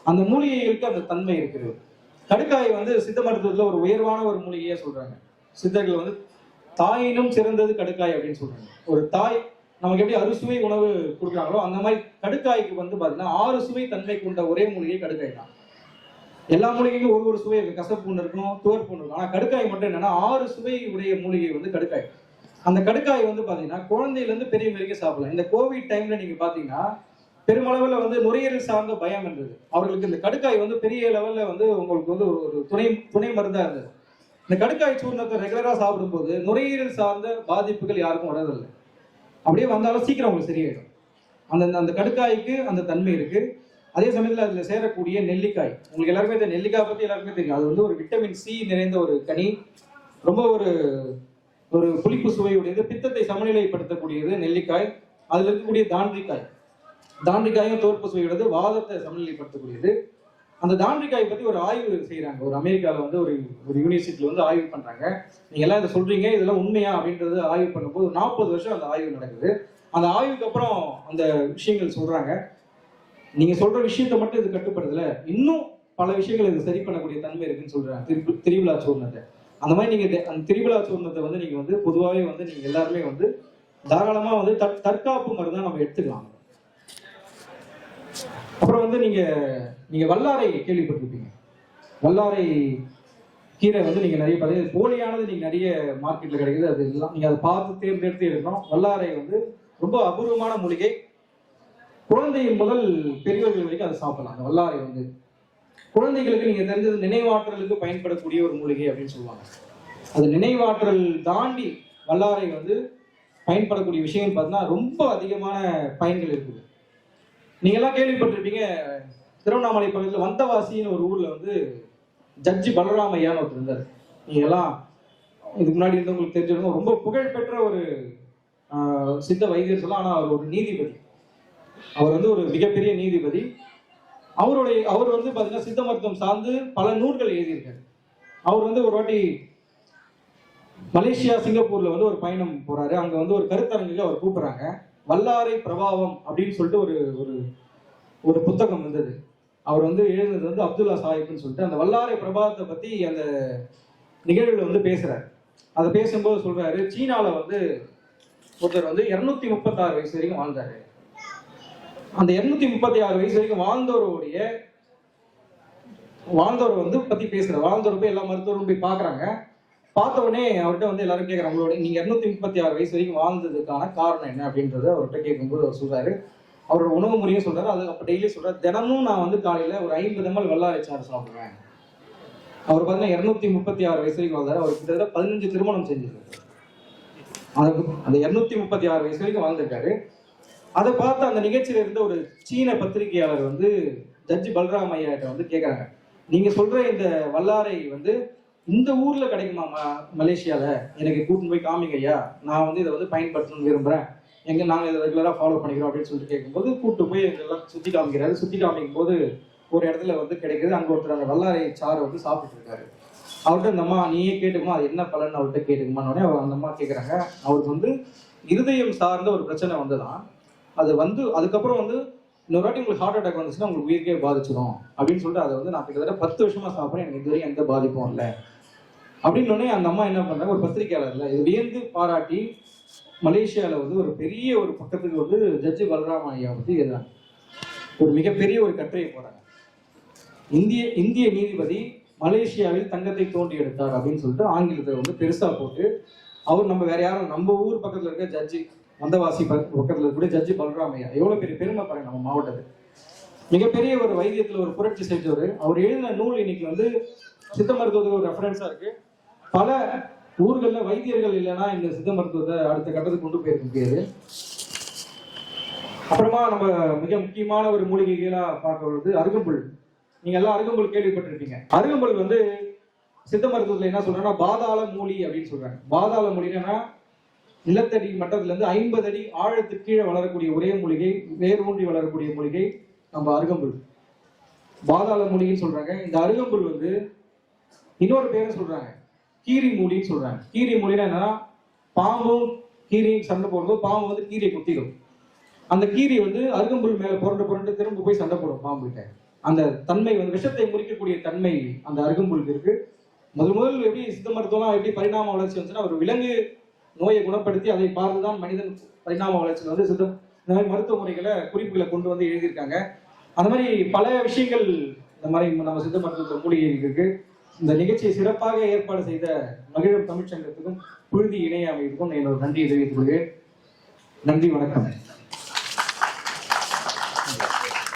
அந்த மூலிகைகளுக்கு அந்த தன்மை இருக்கிறது. கடுக்காய் வந்து சித்த மருத்துவத்துல ஒரு உயர்வான ஒரு மூலிகையா சொல்றாங்க. சித்தர்கள் வந்து தாயினும் சிறந்தது கடுக்காய் அப்படின்னு சொல்றாங்க. ஒரு தாய் நமக்கு எப்படி அறுசுவை உணவு கொடுக்குறாங்களோ அந்த மாதிரி கடுக்காய்க்கு வந்து பாத்தீங்கன்னா 6 சுவை தன்மை கொண்ட ஒரே மூலிகை கடுக்காய் தான். எல்லா மூலிகைக்கும் ஒரு சுவை இருக்கு, கசப்பு ஒன்று இருக்கணும், துவர்ப்பு ஒன்று இருக்கும். ஆனா கடுக்காய் மட்டும் என்னன்னா 6 சுவை உடைய மூலிகை வந்து கடுக்காய். அந்த கடுக்காய் வந்து பாத்தீங்கன்னா குழந்தையில இருந்து பெரிய வரைக்கும் சாப்பிடலாம். இந்த கோவிட் டைம்ல நீங்க பாத்தீங்கன்னா பெருமளவுல வந்து நுரையீரல் சார்ந்த பயம் இருந்தது. அவர்களுக்கு இந்த கடுக்காய் வந்து பெரிய லெவல்ல வந்து உங்களுக்கு வந்து ஒரு துணை மருந்தா இருந்தது. இந்த கடுக்காய் சூர்ணத்தை ரெகுலரா சாப்பிடும்போது நுரையீரல் சார்ந்த பாதிப்புகள் யாருக்கும் வரதில்லை. அப்படியே வந்தாலும் சீக்கிரம் உங்களுக்கு சரியாயிடும். அந்த கடுக்காய்க்கு அந்த தன்மை இருக்கு. அதே சமயத்தில் அதுல சேரக்கூடிய நெல்லிக்காய், உங்களுக்கு எல்லாருமே இந்த நெல்லிக்காய் பத்தி எல்லாருமே தெரியும். அது வந்து ஒரு விட்டமின் சி நிறைந்த ஒரு கனி, ரொம்ப ஒரு புளிப்பு சுவையுடையது, பித்தத்தை சமநிலைப்படுத்தக்கூடியது நெல்லிக்காய். அதுல இருக்கக்கூடிய தாண்டிக்காயும் தோற்பு சுவையுடையது, வாதத்தை சமநிலைப்படுத்தக்கூடியது. அந்த தாண்டிக்காய் பத்தி ஒரு ஆய்வு செய்யறாங்க. ஒரு அமெரிக்காவில் வந்து ஒரு யூனிவர்சிட்டியில வந்து ஆய்வு பண்றாங்க. நீங்க எல்லாம் இதை சொல்றீங்க, இதெல்லாம் உண்மையா அப்படின்றது ஆய்வு பண்ணும்போது 40 வருஷம் அந்த ஆய்வு நடக்குது. அந்த ஆய்வுக்கு அப்புறம் அந்த விஷயங்கள் சொல்றாங்க. நீங்க சொல்ற விஷயத்த மட்டும் இது கட்டுப்படுத்தல, இன்னும் பல விஷயங்கள் இது சரி பண்ணக்கூடிய தன்மை இருக்குன்னு சொல்றாங்க. திரிபலா சூர்ணத்தை அந்த மாதிரி நீங்க அந்த திரிபலா சூர்ணத்தை வந்து நீங்க வந்து பொதுவாகவே வந்து நீங்க எல்லாருமே வந்து தாராளமா வந்து தற்காப்பு மருந்தா நம்ம எடுத்துக்கலாம். அப்புறம் வந்து நீங்க வல்லாரை கேள்விப்பட்டிருப்பீங்க. வல்லாரை கீரை வந்து நீங்க நிறைய பார்த்தீங்கன்னா போலியானது நீங்க நிறைய மார்க்கெட்ல கிடைக்குது. அது எல்லாம் நீங்க அதை பார்த்து தேர்ந்தெடுத்து இருக்கணும். வல்லாரை வந்து ரொம்ப அபூர்வமான மூலிகை. குழந்தையின் முதல் பெரியவர்கள் வரைக்கும் அதை சாப்பிடலாம். அந்த வல்லாரை வந்து குழந்தைகளுக்கு நீங்க தெரிஞ்சது நினைவாற்றலுக்கு பயன்படக்கூடிய ஒரு மூலிகை அப்படின்னு சொல்லுவாங்க. அது நினைவாற்றல் தாண்டி வல்லாரை வந்து பயன்படக்கூடிய விஷயங்கள் பார்த்தீங்கன்னா ரொம்ப அதிகமான பயன்கள் இருக்குது. நீங்க எல்லாம் கேள்விப்பட்டிருப்பீங்க, திருவண்ணாமலை பக்கத்தில் வந்தவாசின்னு ஒரு ஊர்ல வந்து ஜட்ஜி பலராமையான்னு ஒருத்தர் இருந்தார். நீங்க எல்லாம் இதுக்கு முன்னாடி இருந்தவங்களுக்கு தெரிஞ்சிருக்கும். ரொம்ப புகழ்பெற்ற ஒரு சித்த வைத்தியர் சொல்லலாம். ஆனா அவர் ஒரு நீதிபதி. அவர் வந்து ஒரு மிகப்பெரிய நீதிபதி. அவர் வந்து பாத்தீங்கன்னா சித்த மருத்துவம் சார்ந்து பல நூல்கள் எழுதியிருக்காரு. அவர் வந்து ஒரு வாட்டி மலேசியா சிங்கப்பூர்ல வந்து ஒரு பயணம் போறாரு. அங்க வந்து ஒரு கருத்தரங்குக்கு அவர் கூப்பிடுறாங்க. வல்லாரை பிரபாவம் அப்படின்னு சொல்லிட்டு ஒரு ஒரு ஒரு புத்தகம் வந்தது. அவர் வந்து எழுதுனது வந்து அப்துல்லா சாஹிப்னு சொல்லிட்டு அந்த வல்லாரை பிரபாவத்தை பத்தி அந்த நிகழ்வுல வந்து பேசுறாரு. அதை பேசும்போது சொல்றாரு, சீனால வந்து ஒருத்தர் வந்து 236 வயசு வரைக்கும் வாழ்ந்தாரு. அந்த 236 வயசு வரைக்கும் வாழ்ந்தவர் வந்து பத்தி பேசுறாரு. வாழ்ந்தவர் போய் எல்லா மருத்துவரும் போய் பாக்குறாங்க. பார்த்த உடனே அவர்கிட்ட வந்து எல்லாரும் கேட்கறாங்க, உங்களோட நீங்க 236 வயசு வரைக்கும் வாழ்ந்ததுக்கான காரணம் என்ன அப்படின்றத அவர்கிட்ட கேட்கும்போது அவர் சொல்றாரு, அவரோட உணவு முறையும் சொல்றாரு. அது அப்ப டெய்லி சொல்றாரு, தினமும் நான் வந்து காலையில ஒரு 50 ml வல்லாரை சாறு சாப்பிடுவேன். அவர் பார்த்தீங்கன்னா 236 வயசு வரைக்கும் வாழ்ந்தாரு. அவர் கிட்டத்தட்ட 15 திருமணம் செஞ்சிருக்காரு. அந்த 236 வயசு வரைக்கும் வாழ்ந்திருக்காரு. அதை பார்த்து அந்த நிகழ்ச்சியில இருந்த ஒரு சீன பத்திரிகையாளர் வந்து ஜட்ஜி பல்ராம் ஐயா கிட்ட வந்து கேட்கறாங்க, நீங்க சொல்ற இந்த வல்லாரை வந்து இந்த ஊர்ல கிடைக்குமா மலேசியால? எனக்கு கூட்டின்னு போய் காமிங்க ஐயா, நான் வந்து இதை வந்து பயன்படுத்தணும்னு விரும்புறேன், நாங்க இதை ரெகுலரா ஃபாலோ பண்ணிக்கிறோம் அப்படின்னு சொல்லிட்டு கேட்கும்போது கூப்பிட்டு போய் இதெல்லாம் சுத்தி காமிக்கிறாரு. சுத்தி காமிக்கும் போது ஒரு இடத்துல வந்து கிடைக்குது. அங்க ஒருத்தர் அந்த வல்லாரை சாரை வந்து சாப்பிட்டு இருக்காரு. அவர்கிட்ட அந்த அம்மா, நீயே கேட்டுக்குமா அது என்ன பலன் அவர்கிட்ட கேட்டுக்குமான்னு அந்த அம்மா கேட்குறாங்க. அவருக்கு வந்து இருதயம் சார்ந்த ஒரு பிரச்சனை வந்துதான். அது வந்து அதுக்கப்புறம் வந்து இன்னொரு வாட்டி உங்களுக்கு ஹார்ட் அட்டாக் வந்துச்சுன்னா உங்களுக்கு உயிருக்கே பாதிச்சிடும் அப்படின்னு சொல்லிட்டு அதை வந்து நான் கிட்டத்தட்ட 10 வருஷமா சாப்பிட்றேன், எனக்கு இதுவரையும் எந்த பாதிப்பும் இல்லை அப்படின்னு அந்த அம்மா என்ன பண்றாங்க, ஒரு பத்திரிகையாளர்ல இது வியந்து பாராட்டி மலேசியால வந்து ஒரு பெரிய ஒரு பக்கத்துக்கு வந்து ஜட்ஜி பல்ராம் ஐயா பத்தி எழுதுறாங்க. ஒரு மிகப்பெரிய ஒரு கட்டுரையை போறாங்க. இந்திய நீதிபதி மலேசியாவில் தங்கத்தை தோண்டி எடுத்தார் அப்படின்னு சொல்லிட்டு ஆங்கிலத்தை வந்து பெருசா போட்டு, அவர் நம்ம வேற யாரும் நம்ம ஊர் பக்கத்துல இருக்க ஜட்ஜி வந்தவாசி பக்கத்துல இருக்க ஜட்ஜி பல்ராம் ஐயா எவ்வளவு பெரிய பெருமை பாருங்க நம்ம மாவட்டத்துக்கு. மிகப்பெரிய ஒரு வைத்தியத்துல ஒரு புரட்சி செஞ்சவர். அவர் எழுதின நூல் இன்னைக்கு வந்து சித்த மருத்துவத்துக்கு ஒரு ரெஃபரன்ஸா இருக்கு. பல ஊர்கள்ல வைத்தியர்கள் இல்லைன்னா இந்த சித்த மருத்துவத்தை அடுத்த கட்டத்துக்கு கொண்டு போயிருக்க முடியாது. அப்புறமா நம்ம மிக முக்கியமான ஒரு மூலிகைகளா பார்க்கறது அருகம்புல். நீங்க எல்லாம் அருகம்புல் கேள்விப்பட்டிருப்பீங்க. அருகம்புல் வந்து சித்த மருத்துவத்துல என்ன சொல்றாங்கன்னா பாதாள மூலி அப்படின்னு சொல்றாங்க. பாதாள மூலின்னா நிலத்தடி மட்டத்துல இருந்து 50 அடி ஆழத்துக்கு கீழே வளரக்கூடிய ஒரே மூலிகை, வேர் ஊன்றி வளரக்கூடிய மூலிகை நம்ம அருகம்புல். பாதாள மூலிகைன்னு சொல்றாங்க. இந்த அருகம்புல் வந்து இன்னொரு பேரும் சொல்றாங்க, கீரி மூலின்னு சொல்றாங்க. கீரி மூலினா என்னன்னா, பாம்பும் கீரியும் சண்டை போடும்போது பாம்பு வந்து கீரியை குத்திடும். அந்த கீரி வந்து அருகம்புல் மேல புரண்டு திரும்ப போய் சண்டை போடும் பாம்பு கிட்ட. அந்த தன்மை வந்து விஷத்தை முறிக்கக்கூடிய தன்மை அந்த அருகம்புலுக்கு இருக்கு. முதல் எப்படி சித்த மருத்துவம் எப்படி பரிணாம வளர்ச்சி வந்துச்சுன்னா, ஒரு விலங்கு நோயை குணப்படுத்தி அதை பார்த்துதான் மனிதன் பரிணாம வளர்ச்சியில் வந்து சித்த இந்த மாதிரி மருத்துவ முறைகளை குறிப்புகளை கொண்டு வந்து எழுதியிருக்காங்க. அந்த மாதிரி பல விஷயங்கள் இந்த மாதிரி நம்ம சித்த மருத்துவ மூலிகை இருக்கு. இந்த நிகழ்ச்சியை சிறப்பாக ஏற்பாடு செய்த மகிழும் தமிழ்ச்சங்கத்துக்கும் புழுதி இணைய அமைப்புக்கும் என்னோட நன்றியை தெரிவித்துக் கொள்கிறேன். நன்றி, வணக்கம்.